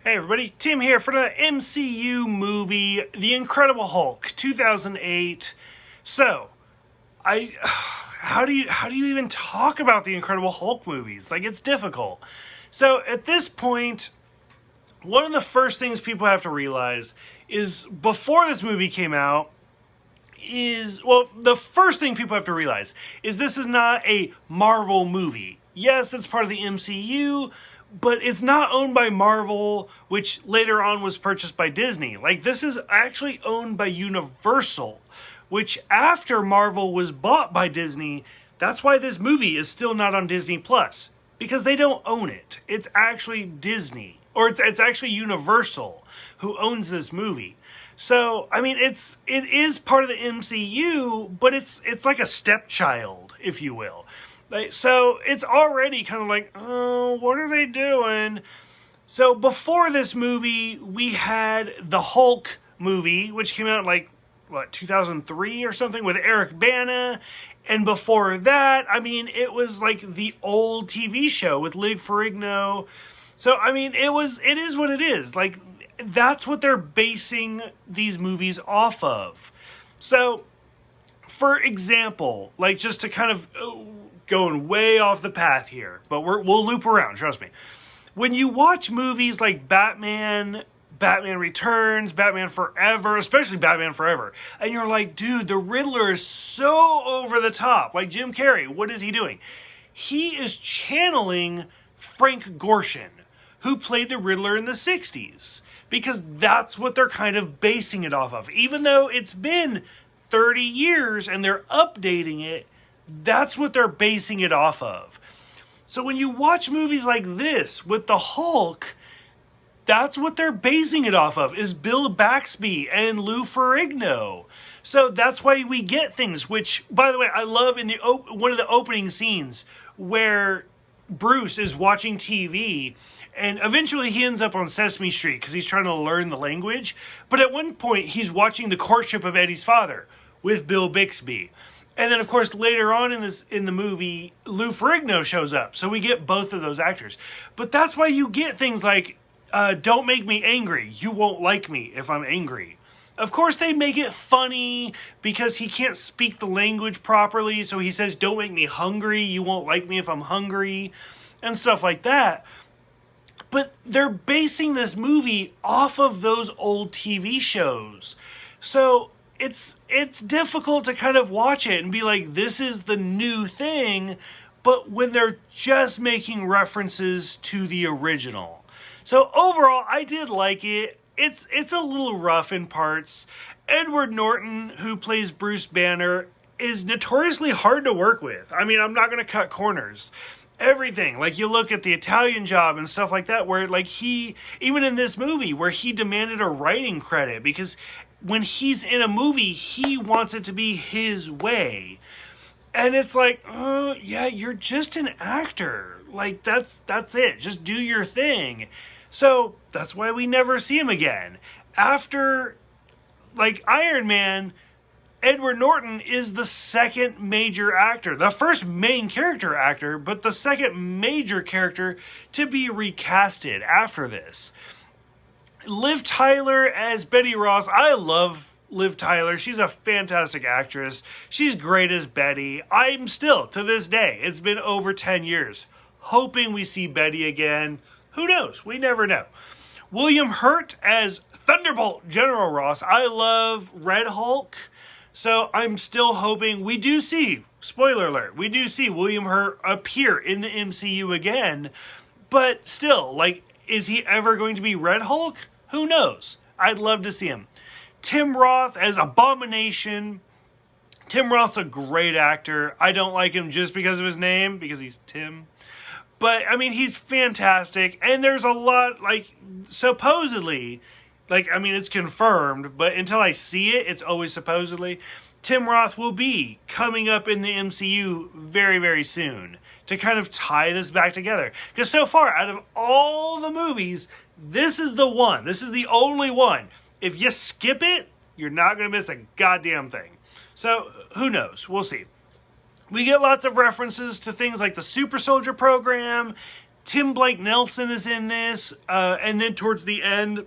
Hey everybody, Tim here for the MCU movie, The Incredible Hulk, 2008. So, how do you even talk about the Incredible Hulk movies? Like, it's difficult. So, at this point, one of the first things people have to realize is before this movie came out, the first thing people have to realize is this is not a Marvel movie. Yes, it's part of the MCU, but it's not owned by Marvel, which later on was purchased by Disney. Like, this is actually owned by Universal, which after Marvel was bought by Disney, that's why this movie is still not on Disney Plus, because they don't own it. It's actually Disney, or it's actually Universal who owns this movie. So, I mean, it is part of the MCU, but it's like a stepchild, if you will. So it's already kind of like, oh, what are they doing? So before this movie, we had the Hulk movie, which came out like, 2003 or something, with Eric Bana. And before that, I mean, it was like the old TV show with Lig Ferrigno. So, I mean, it is what it is. Like, that's what they're basing these movies off of. So, for example, like, just to kind of going way off the path here, but we'll loop around, trust me. When you watch movies like Batman Returns, Batman Forever, especially Batman Forever, and you're like, dude, the Riddler is so over the top. Like, Jim Carrey, what is he doing? He is channeling Frank Gorshin, who played the Riddler in the 60s, because that's what they're kind of basing it off of. Even though it's been 30 years and they're updating it, that's what they're basing it off of. So when you watch movies like this with the Hulk, that's what they're basing it off of, is Bill Baxby and Lou Ferrigno. So that's why we get things, which, by the way, I love in one of the opening scenes where Bruce is watching TV, and eventually he ends up on Sesame Street because he's trying to learn the language. But at one point, he's watching The Courtship of Eddie's Father with Bill Bixby. And then, of course, later on in the movie, Lou Ferrigno shows up. So we get both of those actors. But that's why you get things like, don't make me angry. You won't like me if I'm angry. Of course, they make it funny because he can't speak the language properly. So he says, don't make me hungry. You won't like me if I'm hungry. And stuff like that. But they're basing this movie off of those old TV shows. So it's difficult to kind of watch it and be like, this is the new thing, but when they're just making references to the original. So overall, I did like it. It's a little rough in parts. Edward Norton, who plays Bruce Banner, is notoriously hard to work with. I mean, I'm not going to cut corners. Everything, like, you look at the Italian Job and stuff like that, where, like, even in this movie, where he demanded a writing credit, because when he's in a movie, he wants it to be his way. And it's like, oh, yeah, you're just an actor. Like, that's it. Just do your thing. So, that's why we never see him again. After, like, Iron Man, Edward Norton is the second major actor. The first main character actor, but the second major character to be recasted after this. Liv Tyler as Betty Ross. I love Liv Tyler. She's a fantastic actress. She's great as Betty. I'm still, to this day, it's been over 10 years, hoping we see Betty again. Who knows? We never know. William Hurt as Thunderbolt General Ross. I love Red Hulk. So I'm still hoping we do see, spoiler alert, we do see William Hurt appear in the MCU again. But still, like, is he ever going to be Red Hulk? Who knows? I'd love to see him. Tim Roth as Abomination. Tim Roth's a great actor. I don't like him just because of his name, because he's Tim. But, I mean, he's fantastic. And there's a lot, like, supposedly, like, I mean, it's confirmed, but until I see it, it's always supposedly, Tim Roth will be coming up in the MCU very, very soon to kind of tie this back together. Because so far, out of all the movies, this is the one. This is the only one. If you skip it, you're not going to miss a goddamn thing. So, who knows? We'll see. We get lots of references to things like the Super Soldier program, Tim Blake Nelson is in this, and then towards the end,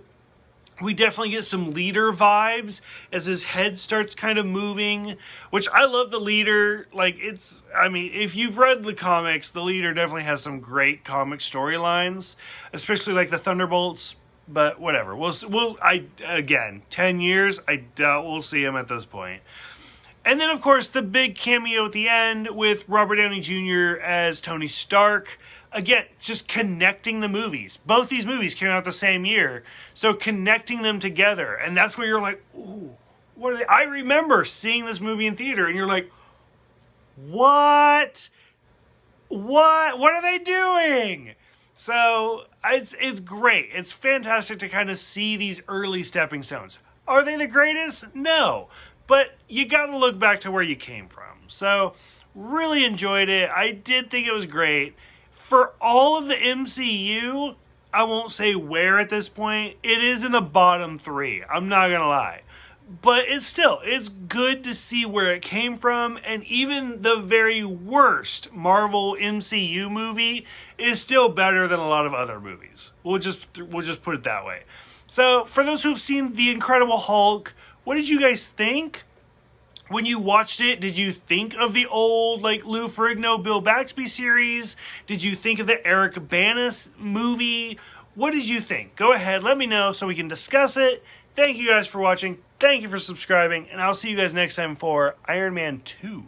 we definitely get some leader vibes as his head starts kind of moving, which I love the leader. Like, I mean, if you've read the comics, the leader definitely has some great comic storylines, especially like the Thunderbolts, but whatever. Again, 10 years, I doubt we'll see him at this point. And then, of course, the big cameo at the end with Robert Downey Jr. as Tony Stark. Again, just connecting the movies. Both these movies came out the same year, so connecting them together. And that's where you're like, ooh, what are they? I remember seeing this movie in theater, and you're like, what? What are they doing? So it's great. It's fantastic to kind of see these early stepping stones. Are they the greatest? No. But you got to look back to where you came from. So really enjoyed it. I did think it was great. For all of the MCU, I won't say where at this point. It is in the bottom 3. I'm not going to lie. But it's good to see where it came from. And even the very worst Marvel MCU movie is still better than a lot of other movies. We'll just put it that way. So for those who've seen The Incredible Hulk, what did you guys think? When you watched it, did you think of the old, like, Lou Ferrigno, Bill Baxby series? Did you think of the Eric Bana movie? What did you think? Go ahead, let me know so we can discuss it. Thank you guys for watching. Thank you for subscribing. And I'll see you guys next time for Iron Man 2.